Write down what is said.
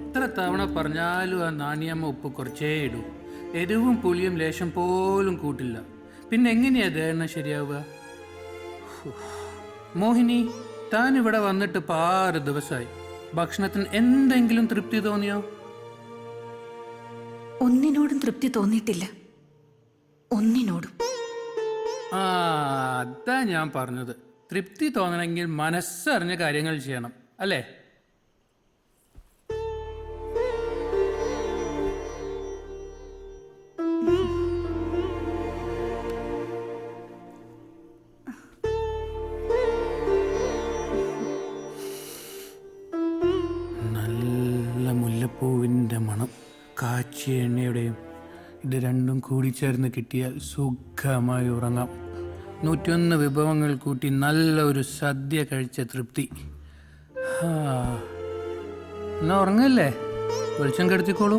എത്ര തവണ പറഞ്ഞാലും ആ നാണിയമ്മ ഉപ്പ് കുറച്ചേ ഇടൂ. എരിവും പുളിയും ലേശം പോലും കൂട്ടില്ല. പിന്നെ എങ്ങനെയാ ദഹനം ശരിയാവുക? മോഹിനി, താൻ ഇവിടെ വന്നിട്ട് ഇപ്പം 6 ദിവസമായി. ഭക്ഷണത്തിന് എന്തെങ്കിലും തൃപ്തി തോന്നിയോ? ഒന്നിനോടും തൃപ്തി തോന്നിയിട്ടില്ല. ഒന്നിനോടും. ആ, അതാ ഞാൻ പറഞ്ഞത്. തൃപ്തി തോന്നണമെങ്കിൽ മനസ്സറിഞ്ഞ കാര്യങ്ങൾ ചെയ്യണം, അല്ലേ? നല്ല മുല്ലപ്പൂവിൻ്റെ മണം, കാച്ചിയ എണ്ണയുടെയും. ഇത് രണ്ടും കൂടിച്ചേർന്ന് കിട്ടിയാൽ സുഖമായി ഉറങ്ങാം. 101 വിഭവങ്ങൾ കൂട്ടി നല്ല ഒരു സദ്യ കഴിച്ച തൃപ്തി. എന്നാ ഉറങ്ങല്ലേ? വെളിച്ചം കെടുത്തിക്കോളൂ.